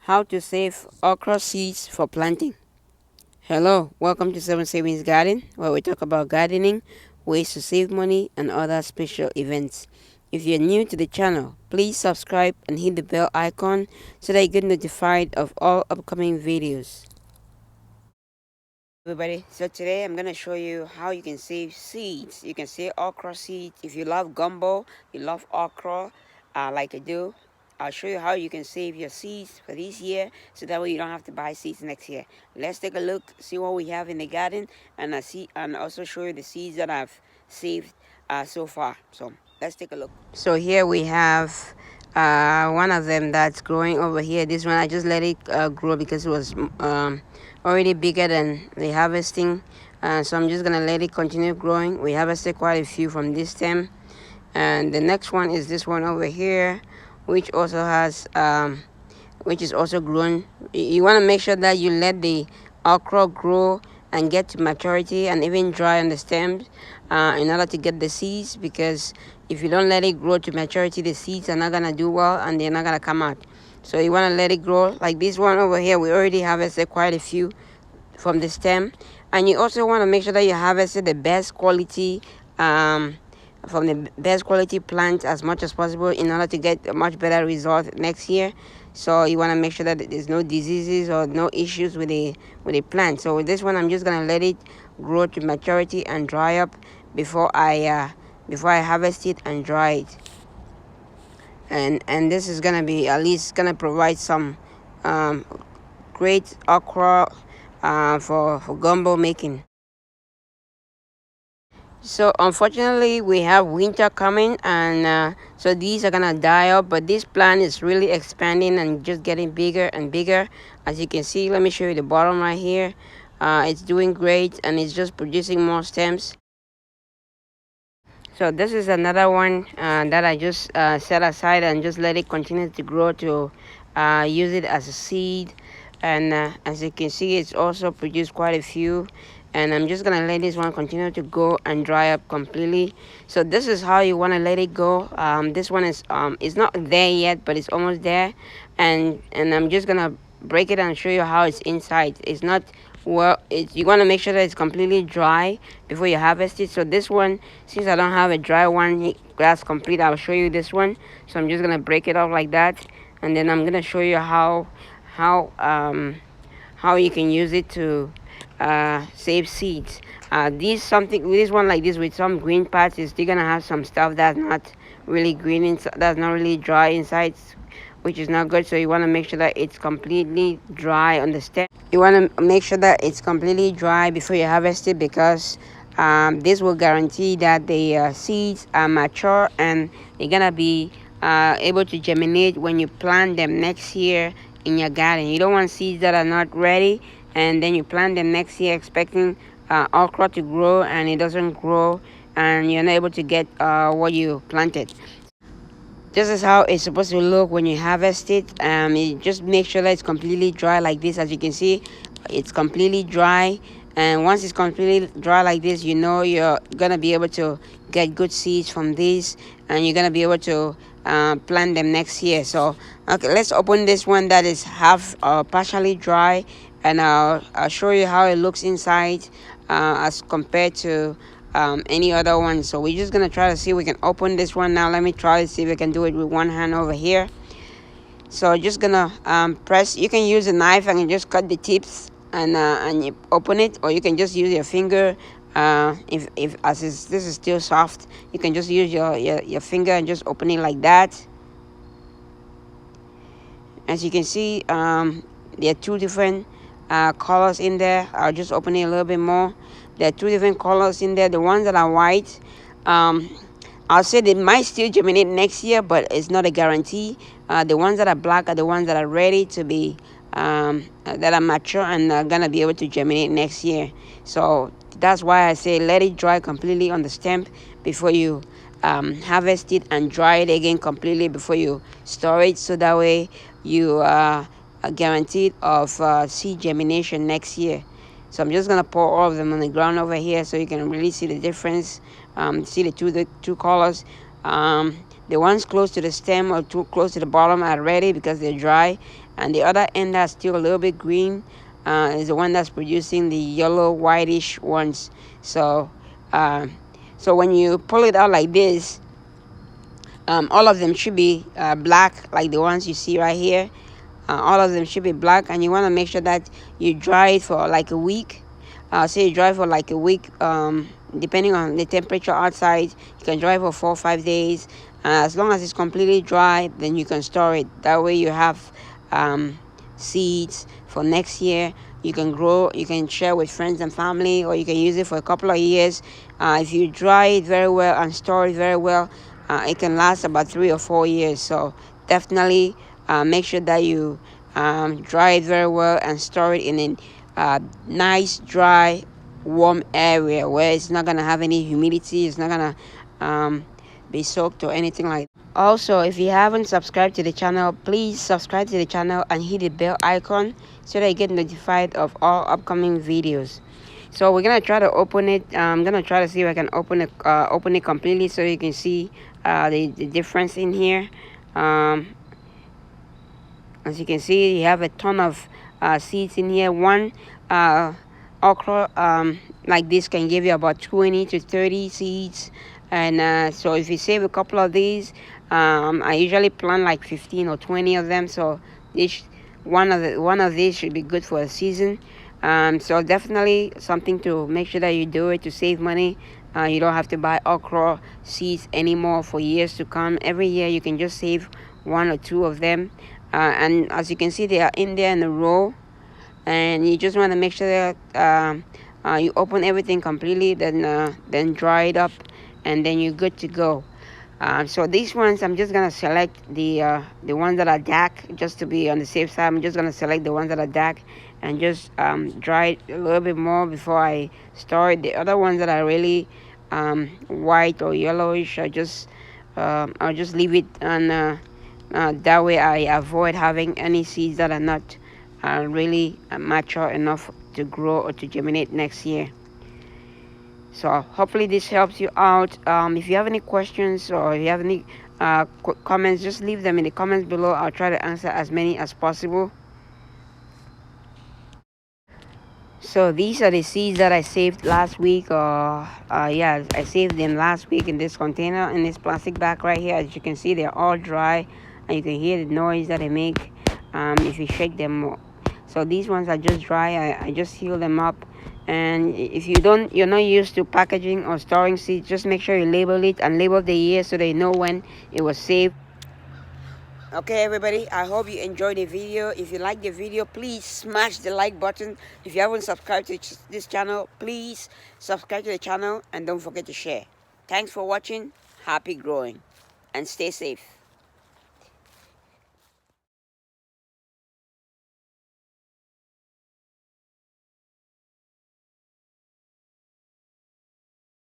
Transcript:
How to save okra seeds for planting. Hello, welcome to 7 Savings Garden, where we talk about gardening, ways to save money, and other special events. If you're new to the channel, please subscribe and hit the bell icon so that you get notified of all upcoming videos. Everybody, so today I'm going to show you how you can save seeds. You can save okra seeds. If you love gumbo, you love okra, like I do, I'll show you how you can save your seeds for this year so that way you don't have to buy seeds next year. Let's take a look, see what we have in the garden, and also show you the seeds that I've saved so far. So let's take a look. So here we have one of them that's growing over here. This one I just let it grow because it was already bigger than the harvesting, so I'm just gonna let it continue growing. We harvested quite a few from this stem, and the next one is this one over here, which also has which is also grown. You want to make sure that you let the okra grow and get to maturity and even dry on the stems in order to get the seeds, because if you don't let it grow to maturity, the seeds are not gonna do well and they're not gonna come out. So you want to let it grow. Like this one over here, we already harvested quite a few from the stem, and you also want to make sure that you harvested the best quality from the best quality plant as much as possible in order to get a much better result next year. So you want to make sure that there's no diseases or no issues with the plant. So with this one, I'm just gonna let it grow to maturity and dry up before I harvest it and dry it. And this is gonna be at least gonna provide some great okra for gumbo making. So unfortunately we have winter coming, and so these are gonna die up, but this plant is really expanding and just getting bigger and bigger. As you can see, let me show you the bottom right here. It's doing great and it's just producing more stems. So this is another one that I just set aside and just let it continue to grow to use it as a seed. And as you can see, it's also produced quite a few, and I'm just gonna let this one continue to go and dry up completely. So this is how you want to let it go. This one is it's not there yet, but it's almost there, and I'm just gonna break it and show you how it's inside. It's not well, you want to make sure that it's completely dry before you harvest it. So this one, since I don't have a dry one that's complete, I'll show you this one. So I'm just gonna break it off like that, and then I'm gonna show you how you can use it to save seeds. This one like this with some green parts is still gonna have some stuff that's not really green inside, that's not really dry inside, which is not good. So you want to make sure that it's completely dry on the stem. You want to make sure that it's completely dry before you harvest it, because this will guarantee that the seeds are mature and they're gonna be able to germinate when you plant them next year in your garden. You don't want seeds that are not ready and then you plant them next year expecting okra to grow and it doesn't grow and you're not able to get what you planted. This is how it's supposed to look when you harvest it. You just make sure that it's completely dry like this. As you can see, it's completely dry, and once it's completely dry like this, you know you're gonna be able to get good seeds from these, and you're gonna be able to plant them next year. So okay, let's open this one that is half partially dry, and I'll show you how it looks inside as compared to any other one. So we're just gonna try to see if we can open this one now. Let me try to see if we can do it with one hand over here. So just gonna press. You can use a knife and just cut the tips and you open it, or you can just use your finger. If this is still soft, you can just use your finger and just open it like that. As you can see, there are two different colors in there. I'll just open it a little bit more. There are two different colors in there. The ones that are white, I'll say they might still germinate next year, but it's not a guarantee. The ones that are black are the ones that are ready to be that are mature and are gonna be able to germinate next year. So that's why I say let it dry completely on the stem before you harvest it, and dry it again completely before you store it, so that way you are guaranteed of seed germination next year. So I'm just gonna pour all of them on the ground over here so you can really see the difference. See the two colors. The ones close to the stem or too close to the bottom are ready because they're dry, and the other end that's still a little bit green is the one that's producing the yellow whitish ones. So so when you pull it out like this, all of them should be black, like the ones you see right here. All of them should be black, and you want to make sure that you dry it for like a week. So you dry for like a week, depending on the temperature outside. You can dry for 4 or 5 days. As long as it's completely dry, then you can store it. That way you have seeds for next year. You can grow, you can share with friends and family, or you can use it for a couple of years. If you dry it very well and store it very well, it can last about 3 or 4 years. So definitely make sure that you dry it very well and store it in a nice, dry, warm area where it's not gonna have any humidity. It's not gonna be soaked or anything like that. Also, if you haven't subscribed to the channel, please subscribe to the channel and hit the bell icon so that you get notified of all upcoming videos. So we're gonna try to open it. I'm gonna try to see if I can open it completely so you can see the difference in here. As you can see, you have a ton of seeds in here. One okra like this can give you about 20 to 30 seeds, and so if you save a couple of these, I usually plant like 15 or 20 of them. So each one of these should be good for a season. So definitely something to make sure that you do it to save money. You don't have to buy okra seeds anymore for years to come. Every year you can just save 1 or 2 of them. And as you can see, they are in there in a row, and you just want to make sure that you open everything completely, then dry it up, and then you're good to go. So these ones, I'm just gonna select the ones that are dark, just to be on the safe side. I'm just gonna select the ones that are dark and just dry it a little bit more before I store it. The other ones that are really white or yellowish, I'll just leave it on. That way I avoid having any seeds that are not really mature enough to grow or to germinate next year. So hopefully this helps you out. If you have any questions or if you have any comments, just leave them in the comments below. I'll try to answer as many as possible. So these are the seeds that I saved last week. Yeah, I saved them last week in this container, in this plastic bag right here. As you can see, they're all dry, and you can hear the noise that they make if you shake them more. So these ones are just dry. I just seal them up. And if you're not used to packaging or storing seeds, just make sure you label it and label the year so they know when it was saved. Okay everybody, I hope you enjoyed the video. If you like the video, please smash the like button. If you haven't subscribed to this channel, please subscribe to the channel and don't forget to share. Thanks for watching. Happy growing and stay safe.